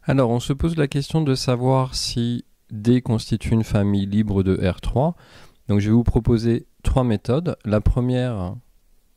Alors, on se pose la question de savoir si D constitue une famille libre de R3. Donc, je vais vous proposer trois méthodes. La première,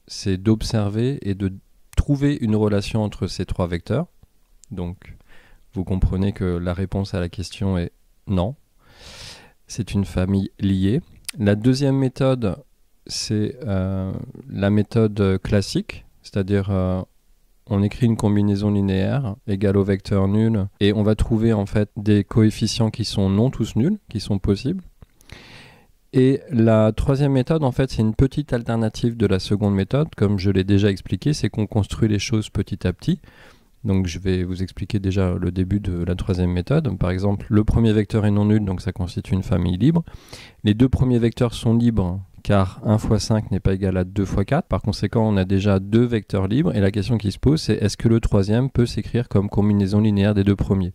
c'est d'observer et de trouver une relation entre ces trois vecteurs. Donc, vous comprenez que la réponse à la question est non. C'est une famille liée. La deuxième méthode, c'est la méthode classique, c'est-à-dire on écrit une combinaison linéaire égale au vecteur nul et on va trouver en fait des coefficients qui sont non tous nuls, qui sont possibles. Et la troisième méthode, en fait, c'est une petite alternative de la seconde méthode. Comme je l'ai déjà expliqué, c'est qu'on construit les choses petit à petit. Donc je vais vous expliquer déjà le début de la troisième méthode. Par exemple, le premier vecteur est non nul, donc ça constitue une famille libre. Les deux premiers vecteurs sont libres, car 1 fois 5 n'est pas égal à 2 fois 4. Par conséquent, on a déjà deux vecteurs libres. Et la question qui se pose, c'est est-ce que le troisième peut s'écrire comme combinaison linéaire des deux premiers?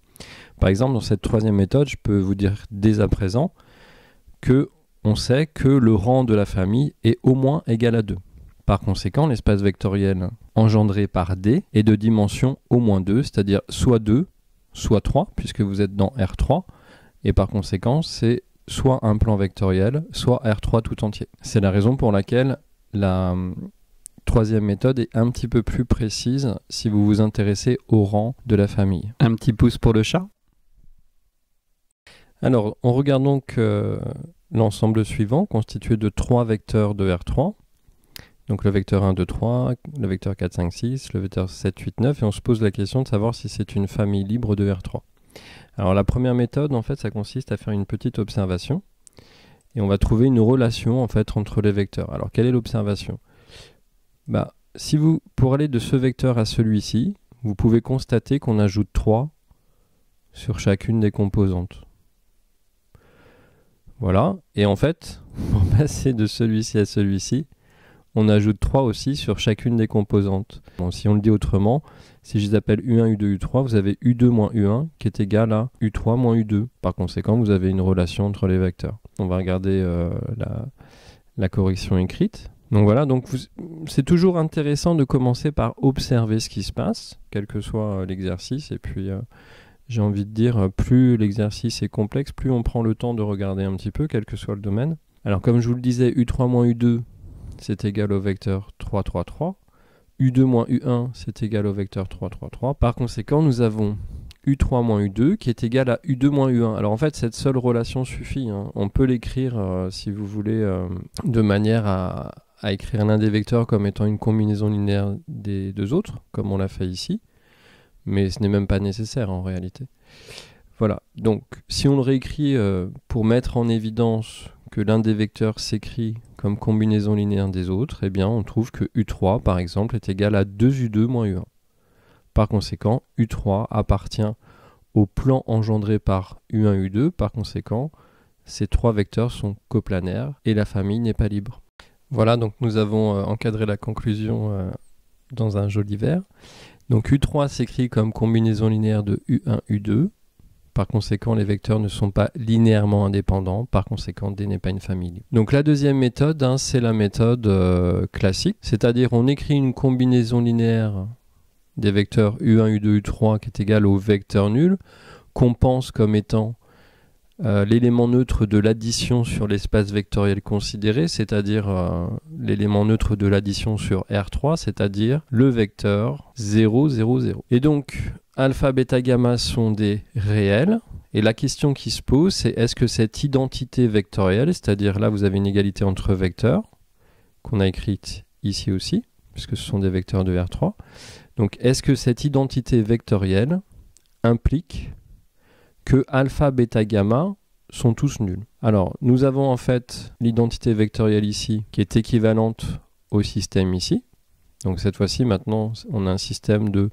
Par exemple, dans cette troisième méthode, je peux vous dire dès à présent que on sait que le rang de la famille est au moins égal à 2. Par conséquent, l'espace vectoriel engendré par D est de dimension au moins 2, c'est-à-dire soit 2, soit 3, puisque vous êtes dans R3. Et par conséquent, c'est soit un plan vectoriel, soit R3 tout entier. C'est la raison pour laquelle la troisième méthode est un petit peu plus précise si vous vous intéressez au rang de la famille. Un petit pouce pour le chat. Alors, on regarde donc l'ensemble suivant, constitué de trois vecteurs de R3. Donc le vecteur 1, 2, 3, le vecteur 4, 5, 6, le vecteur 7, 8, 9, et on se pose la question de savoir si c'est une famille libre de R3. Alors la première méthode, en fait, ça consiste à faire une petite observation, et on va trouver une relation, en fait, entre les vecteurs. Alors quelle est l'observation? Si vous, pour aller de ce vecteur à celui-ci, vous pouvez constater qu'on ajoute 3 sur chacune des composantes. Voilà, et en fait, pour passer de celui-ci à celui-ci, on ajoute 3 aussi sur chacune des composantes. Bon, si on le dit autrement, si je les appelle U1, U2, U3, vous avez U2 moins U1 qui est égal à U3 moins U2. Par conséquent, vous avez une relation entre les vecteurs. On va regarder la correction écrite. Donc voilà, c'est toujours intéressant de commencer par observer ce qui se passe, quel que soit l'exercice. Et puis, j'ai envie de dire, plus l'exercice est complexe, plus on prend le temps de regarder un petit peu, quel que soit le domaine. Alors, comme je vous le disais, U3 moins U2, c'est égal au vecteur 3, 3, 3. U2 moins U1, c'est égal au vecteur 3, 3, 3. Par conséquent, nous avons U3 moins U2 qui est égal à U2 moins U1. Alors en fait, cette seule relation suffit. On peut l'écrire, si vous voulez, de manière à écrire l'un des vecteurs comme étant une combinaison linéaire des deux autres, comme on l'a fait ici. Mais ce n'est même pas nécessaire en réalité. Voilà. Donc, si on le réécrit pour mettre en évidence que l'un des vecteurs s'écrit comme combinaison linéaire des autres, eh bien on trouve que U3 par exemple est égal à 2U2 moins U1. Par conséquent, U3 appartient au plan engendré par U1, U2. Par conséquent, ces trois vecteurs sont coplanaires et la famille n'est pas libre. Voilà, donc nous avons encadré la conclusion dans un joli vers. Donc U3 s'écrit comme combinaison linéaire de U1, U2. Par conséquent, les vecteurs ne sont pas linéairement indépendants. Par conséquent, D n'est pas une famille. Donc la deuxième méthode, c'est la méthode classique. C'est-à-dire on écrit une combinaison linéaire des vecteurs U1, U2, U3 qui est égale au vecteur nul, qu'on pense comme étant l'élément neutre de l'addition sur l'espace vectoriel considéré, c'est-à-dire l'élément neutre de l'addition sur R3, c'est-à-dire le vecteur 0, 0, 0. Et donc, alpha, bêta, gamma sont des réels. Et la question qui se pose, c'est est-ce que cette identité vectorielle, c'est-à-dire là vous avez une égalité entre vecteurs, qu'on a écrite ici aussi, puisque ce sont des vecteurs de R3, donc est-ce que cette identité vectorielle implique que alpha, bêta, gamma sont tous nuls? Alors, nous avons en fait l'identité vectorielle ici qui est équivalente au système ici. Donc cette fois-ci, maintenant, on a un système de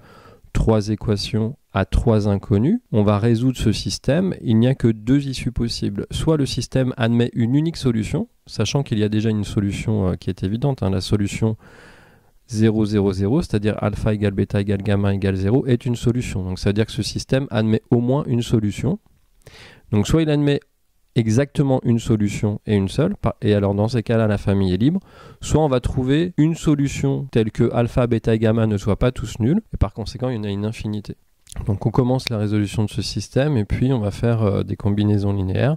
3 équations à 3 inconnus. On va résoudre ce système. Il n'y a que 2 issues possibles. Soit le système admet une unique solution, sachant qu'il y a déjà une solution qui est évidente, la solution 0, 0, 0, c'est-à-dire alpha égale bêta égale gamma égale 0 est une solution. Donc ça veut dire que ce système admet au moins une solution. Donc soit il admet exactement une solution et une seule, et alors dans ces cas-là la famille est libre, soit on va trouver une solution telle que alpha, bêta et gamma ne soient pas tous nuls, et par conséquent il y en a une infinité. Donc on commence la résolution de ce système et puis on va faire des combinaisons linéaires.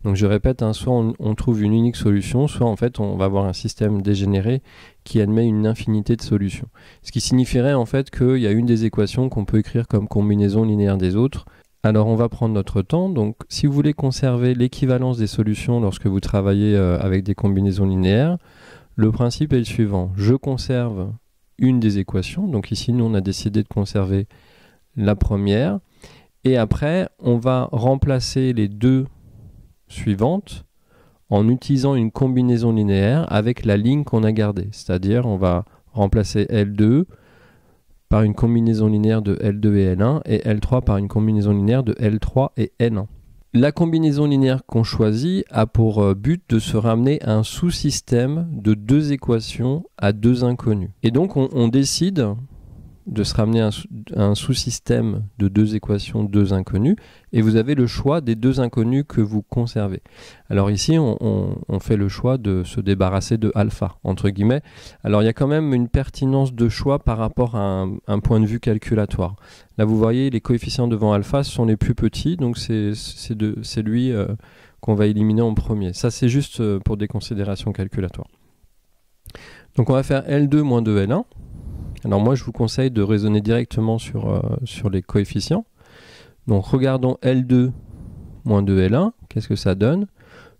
Donc je répète, hein, soit on trouve une unique solution, soit en fait on va avoir un système dégénéré qui admet une infinité de solutions. Ce qui signifierait en fait qu'il y a une des équations qu'on peut écrire comme combinaison linéaire des autres. Alors on va prendre notre temps. Donc si vous voulez conserver l'équivalence des solutions lorsque vous travaillez avec des combinaisons linéaires, le principe est le suivant. Je conserve une des équations. Donc ici nous on a décidé de conserver la première, et après on va remplacer les deux suivantes en utilisant une combinaison linéaire avec la ligne qu'on a gardée, c'est-à-dire on va remplacer L2 par une combinaison linéaire de L2 et L1 et L3 par une combinaison linéaire de L3 et L1. La combinaison linéaire qu'on choisit a pour but de se ramener à un sous-système de deux équations à deux inconnus. Et donc on décide de se ramener à un sous-système de deux équations, deux inconnues, et vous avez le choix des deux inconnus que vous conservez. Alors ici, on fait le choix de se débarrasser de alpha, entre guillemets. Alors il y a quand même une pertinence de choix par rapport à un point de vue calculatoire. Là, vous voyez, les coefficients devant alpha sont les plus petits, donc c'est lui qu'on va éliminer en premier. Ça, c'est juste pour des considérations calculatoires. Donc on va faire L2 moins 2L1. Alors moi, je vous conseille de raisonner directement sur les coefficients. Donc regardons L2 moins 2L1, qu'est-ce que ça donne?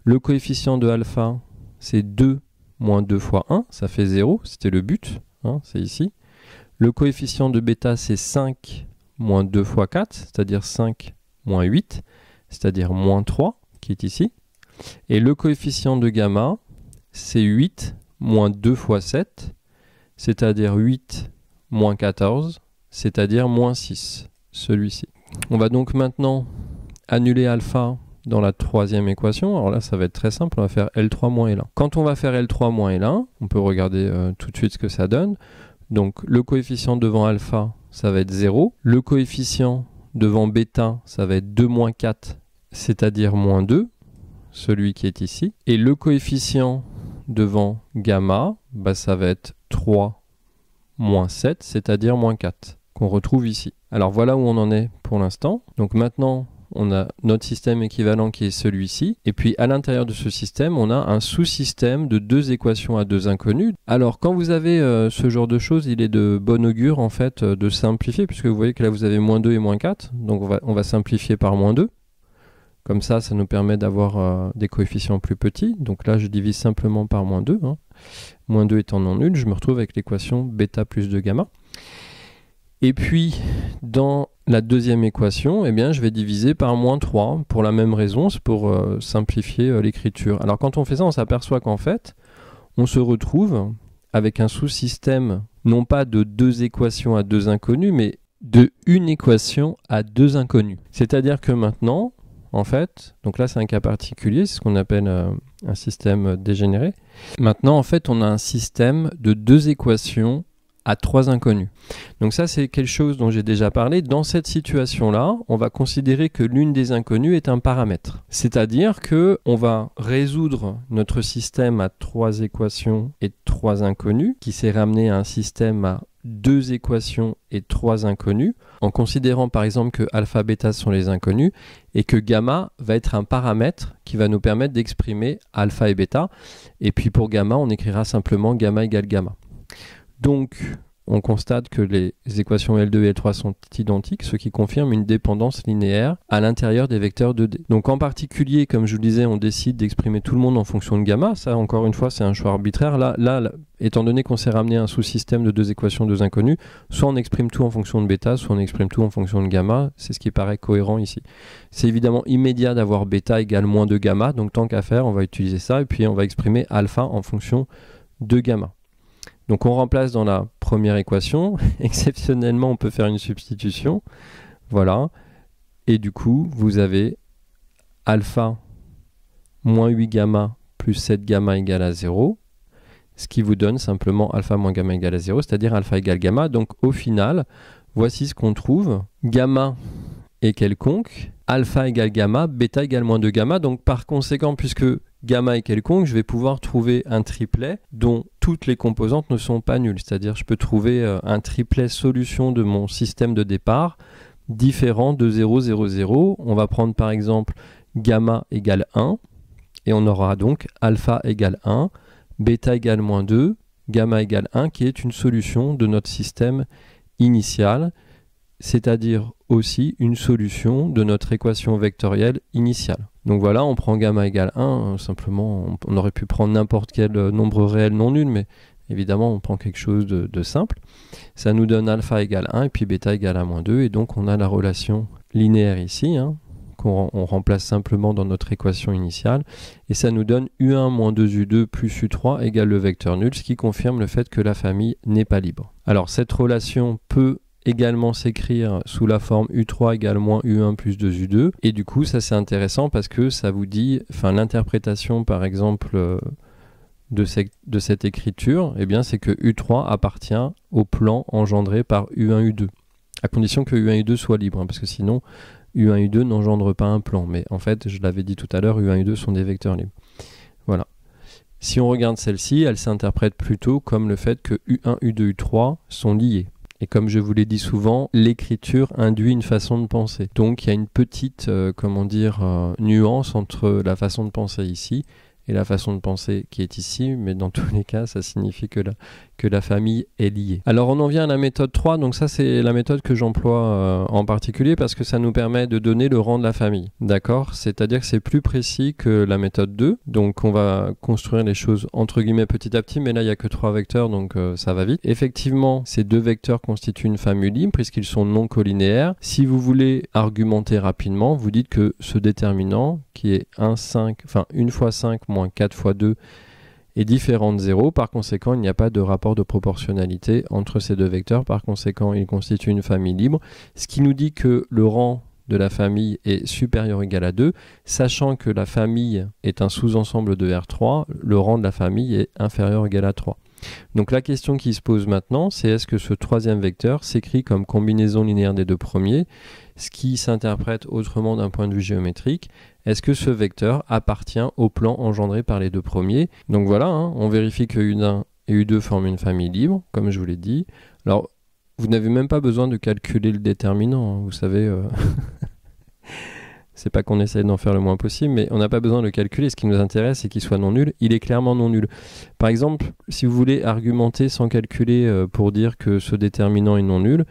Le coefficient de alpha, c'est 2 moins 2 fois 1, ça fait 0, c'était le but, hein, c'est ici. Le coefficient de bêta, c'est 5 moins 2 fois 4, c'est-à-dire 5 moins 8, c'est-à-dire moins 3, qui est ici. Et le coefficient de gamma, c'est 8 moins 2 fois 7, c'est-à-dire 8 moins 14, c'est-à-dire moins 6, celui-ci. On va donc maintenant annuler alpha dans la troisième équation. Alors là, ça va être très simple, on va faire L3 moins L1. Quand on va faire L3 moins L1, on peut regarder tout de suite ce que ça donne. Donc le coefficient devant alpha, ça va être 0. Le coefficient devant bêta, ça va être 2 moins 4, c'est-à-dire moins 2, celui qui est ici. Et le coefficient devant gamma, bah, ça va être 3 moins 7, c'est-à-dire moins 4, qu'on retrouve ici. Alors voilà où on en est pour l'instant. Donc maintenant, on a notre système équivalent qui est celui-ci. Et puis à l'intérieur de ce système, on a un sous-système de deux équations à deux inconnues. Alors quand vous avez ce genre de choses, il est de bon augure en fait de simplifier, puisque vous voyez que là vous avez moins 2 et moins 4. Donc on va simplifier par moins 2. Comme ça nous permet d'avoir des coefficients plus petits. Donc là, je divise simplement par moins 2. Hein. Moins 2 étant non nul, je me retrouve avec l'équation bêta plus 2 gamma. Et puis, dans la deuxième équation, eh bien, je vais diviser par moins 3. Pour la même raison, c'est pour simplifier l'écriture. Alors quand on fait ça, on s'aperçoit qu'en fait, on se retrouve avec un sous-système, non pas de deux équations à deux inconnus, mais de une équation à deux inconnus. C'est-à-dire que maintenant, en fait, donc là c'est un cas particulier, c'est ce qu'on appelle un système dégénéré. Maintenant, en fait, on a un système de deux équations à trois inconnus. Donc ça, c'est quelque chose dont j'ai déjà parlé. Dans cette situation-là, on va considérer que l'une des inconnues est un paramètre. C'est-à-dire qu'on va résoudre notre système à trois équations et trois inconnus, qui s'est ramené à un système à deux équations et trois inconnus, en considérant par exemple que alpha, bêta sont les inconnus, et que gamma va être un paramètre qui va nous permettre d'exprimer alpha et bêta. Et puis pour gamma, on écrira simplement gamma égale gamma. Donc, on constate que les équations L2 et L3 sont identiques, ce qui confirme une dépendance linéaire à l'intérieur des vecteurs 2D. Donc en particulier, comme je vous le disais, on décide d'exprimer tout le monde en fonction de gamma. Ça, encore une fois, c'est un choix arbitraire. Là, étant donné qu'on s'est ramené à un sous-système de deux équations, deux inconnues, soit on exprime tout en fonction de bêta, soit on exprime tout en fonction de gamma. C'est ce qui paraît cohérent ici. C'est évidemment immédiat d'avoir bêta égale moins de gamma, donc tant qu'à faire, on va utiliser ça, et puis on va exprimer alpha en fonction de gamma. Donc on remplace dans la première équation, exceptionnellement on peut faire une substitution, voilà, et du coup vous avez alpha moins 8 gamma plus 7 gamma égale à 0, ce qui vous donne simplement alpha moins gamma égale à 0, c'est-à-dire alpha égale gamma. Donc au final, voici ce qu'on trouve, gamma est quelconque, alpha égale gamma, bêta égale moins 2 gamma, donc par conséquent, puisque gamma est quelconque, je vais pouvoir trouver un triplet dont toutes les composantes ne sont pas nulles. C'est-à-dire je peux trouver un triplet solution de mon système de départ différents de 0, 0, 0. On va prendre par exemple gamma égale 1, et on aura donc alpha égale 1, bêta égale moins 2, gamma égale 1, qui est une solution de notre système initial, c'est-à-dire aussi une solution de notre équation vectorielle initiale. Donc voilà, on prend gamma égale 1, simplement, on aurait pu prendre n'importe quel nombre réel non nul, mais évidemment, on prend quelque chose de simple. Ça nous donne alpha égale 1 et puis bêta égale à moins 2. Et donc, on a la relation linéaire ici, qu'on remplace simplement dans notre équation initiale. Et ça nous donne U1 moins 2U2 plus U3 égale le vecteur nul, ce qui confirme le fait que la famille n'est pas libre. Alors, cette relation peut également s'écrire sous la forme U3 égale moins U1 plus 2U2. Et du coup, ça c'est intéressant parce que ça vous dit, l'interprétation par exemple de cette écriture, eh bien, c'est que U3 appartient au plan engendré par U1, U2, à condition que U1 et U2 soient libres, parce que sinon U1 et U2 n'engendrent pas un plan. Mais en fait, je l'avais dit tout à l'heure, U1 et U2 sont des vecteurs libres. Voilà. Si on regarde celle-ci, elle s'interprète plutôt comme le fait que U1, U2, U3 sont liés. Et comme je vous l'ai dit souvent, l'écriture induit une façon de penser. Donc il y a une petite nuance entre la façon de penser ici et la façon de penser qui est ici, mais dans tous les cas, ça signifie que la famille est liée. Alors on en vient à la méthode 3, donc ça c'est la méthode que j'emploie en particulier parce que ça nous permet de donner le rang de la famille, d'accord? C'est-à-dire que c'est plus précis que la méthode 2, donc on va construire les choses entre guillemets petit à petit, mais là il n'y a que 3 vecteurs, donc ça va vite. Effectivement, ces 2 vecteurs constituent une famille libre puisqu'ils sont non colinéaires. Si vous voulez argumenter rapidement, vous dites que ce déterminant, qui est 1 fois 5 moins 4 fois 2, est différent de 0. Par conséquent, il n'y a pas de rapport de proportionnalité entre ces 2 vecteurs. Par conséquent, ils constituent une famille libre, ce qui nous dit que le rang de la famille est supérieur ou égal à 2, sachant que la famille est un sous-ensemble de R3, le rang de la famille est inférieur ou égal à 3. Donc la question qui se pose maintenant, c'est est-ce que ce troisième vecteur s'écrit comme combinaison linéaire des 2 premiers, ce qui s'interprète autrement d'un point de vue géométrique. Est-ce que ce vecteur appartient au plan engendré par les 2 premiers? Donc voilà, on vérifie que U1 et U2 forment une famille libre, comme je vous l'ai dit. Alors, vous n'avez même pas besoin de calculer le déterminant, vous savez... C'est pas qu'on essaye d'en faire le moins possible, mais on n'a pas besoin de le calculer. Ce qui nous intéresse, c'est qu'il soit non nul. Il est clairement non nul. Par exemple, si vous voulez argumenter sans calculer pour dire que ce déterminant est non nul,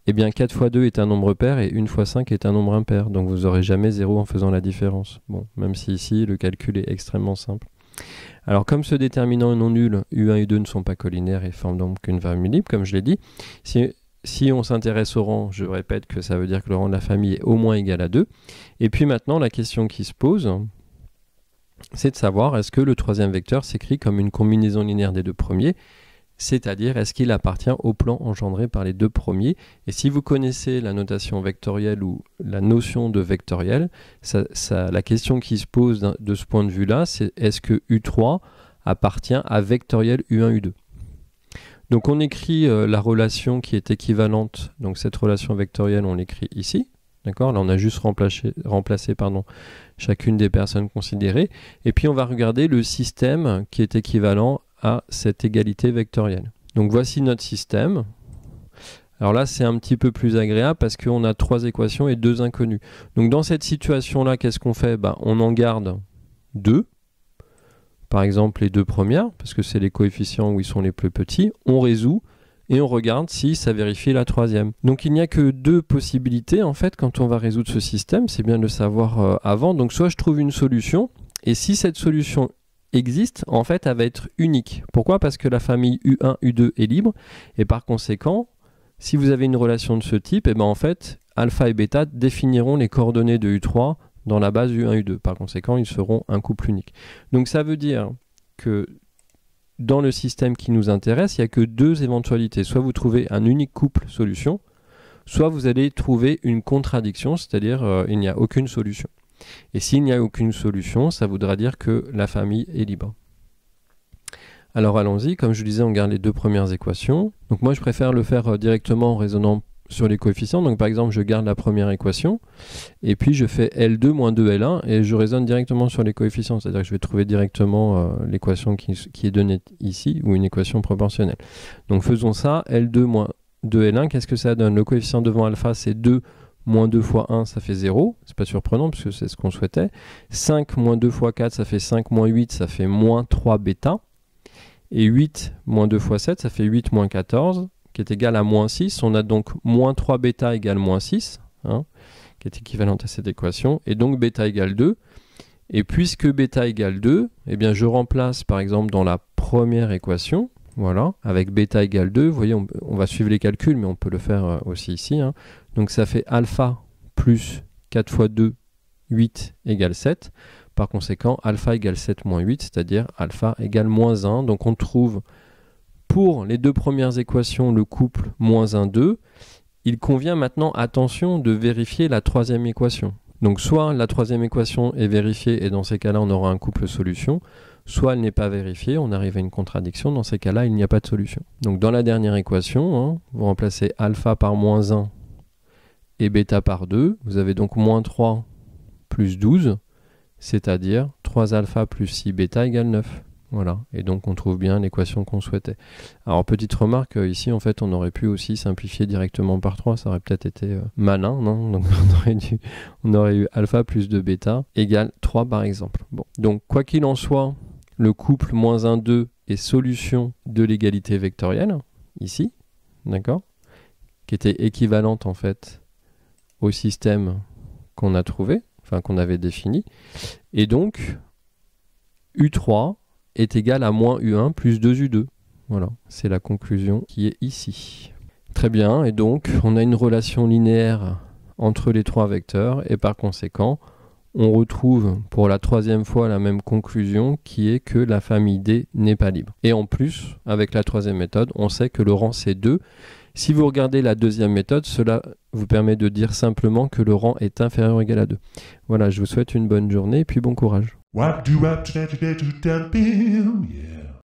eh bien 4 fois 2 est un nombre pair et 1 fois 5 est un nombre impair. Donc vous n'aurez jamais 0 en faisant la différence. Bon, même si ici, le calcul est extrêmement simple. Alors comme ce déterminant est non nul, U1 et U2 ne sont pas collinaires et forment donc une famille libre, comme je l'ai dit. Si on s'intéresse au rang, je répète que ça veut dire que le rang de la famille est au moins égal à 2. Et puis maintenant, la question qui se pose, c'est de savoir est-ce que le troisième vecteur s'écrit comme une combinaison linéaire des 2 premiers, c'est-à-dire est-ce qu'il appartient au plan engendré par les 2 premiers. Et si vous connaissez la notation vectorielle ou la notion de vectoriel, la question qui se pose de ce point de vue-là, c'est est-ce que U3 appartient à vectoriel U1, U2. Donc on écrit la relation qui est équivalente, donc cette relation vectorielle on l'écrit ici, d'accord? Là on a juste remplacé chacune des personnes considérées, et puis on va regarder le système qui est équivalent à cette égalité vectorielle. Donc voici notre système. Alors là c'est un petit peu plus agréable parce qu'on a 3 équations et 2 inconnus. Donc dans cette situation-là, qu'est-ce qu'on fait? On en garde 2. Par exemple les 2 premières, parce que c'est les coefficients où ils sont les plus petits, on résout et on regarde si ça vérifie la troisième. Donc il n'y a que 2 possibilités en fait quand on va résoudre ce système, c'est bien de le savoir avant. Donc soit je trouve une solution, et si cette solution existe, en fait elle va être unique. Pourquoi? Parce que la famille U1, U2 est libre, et par conséquent, si vous avez une relation de ce type, et en fait, alpha et bêta définiront les coordonnées de U3 dans la base U1, U2. Par conséquent, ils seront un couple unique. Donc ça veut dire que dans le système qui nous intéresse, il n'y a que 2 éventualités. Soit vous trouvez un unique couple solution, soit vous allez trouver une contradiction, c'est-à-dire il n'y a aucune solution. Et s'il n'y a aucune solution, ça voudra dire que la famille est libre. Alors allons-y, comme je vous disais, on garde les 2 premières équations. Donc moi je préfère le faire directement en raisonnant sur les coefficients. Donc par exemple, je garde la première équation et puis je fais L2 moins 2L1 et je raisonne directement sur les coefficients. C'est-à-dire que je vais trouver directement l'équation qui est donnée ici ou une équation proportionnelle. Donc faisons ça, L2 moins 2L1, qu'est-ce que ça donne? Le coefficient devant alpha c'est 2 moins 2 fois 1, ça fait 0. C'est pas surprenant parce que c'est ce qu'on souhaitait. 5 moins 2 fois 4, ça fait 5 moins 8, ça fait moins 3 bêta. Et 8 moins 2 fois 7, ça fait 8 moins 14, qui est égal à moins 6. On a donc moins 3 bêta égale moins 6, qui est équivalente à cette équation. Et donc bêta égale 2. Et puisque bêta égale 2, eh bien je remplace par exemple dans la première équation, voilà, avec bêta égale 2, vous voyez, on va suivre les calculs, mais on peut le faire aussi ici. Donc ça fait alpha plus 4 fois 2, 8 égale 7. Par conséquent, alpha égale 7 moins 8, c'est-à-dire alpha égale moins 1. Donc on trouve pour les deux premières équations le couple moins 1, 2. Il convient maintenant, attention, de vérifier la troisième équation. Donc soit la troisième équation est vérifiée et dans ces cas-là on aura un couple solution, soit elle n'est pas vérifiée, on arrive à une contradiction, dans ces cas-là il n'y a pas de solution. Donc dans la dernière équation, vous remplacez alpha par moins 1 et bêta par 2, vous avez donc moins 3 plus 12, c'est-à-dire 3 alpha plus 6 bêta égale 9. Voilà, et donc on trouve bien l'équation qu'on souhaitait. Alors petite remarque, ici en fait on aurait pu aussi simplifier directement par 3, ça aurait peut-être été malin, non? Donc on aurait eu alpha plus 2 bêta égale 3 par exemple. Bon. Donc quoi qu'il en soit, le couple moins 1, 2 est solution de l'égalité vectorielle, ici, d'accord? Qui était équivalente en fait au système qu'on a trouvé, enfin qu'on avait défini. Et donc U3 est égal à moins U1 plus 2U2. Voilà, c'est la conclusion qui est ici. Très bien, et donc on a une relation linéaire entre les trois vecteurs, et par conséquent, on retrouve pour la troisième fois la même conclusion qui est que la famille D n'est pas libre. Et en plus, avec la troisième méthode, on sait que le rang c'est 2. Si vous regardez la deuxième méthode, cela vous permet de dire simplement que le rang est inférieur ou égal à 2. Voilà, je vous souhaite une bonne journée et puis bon courage.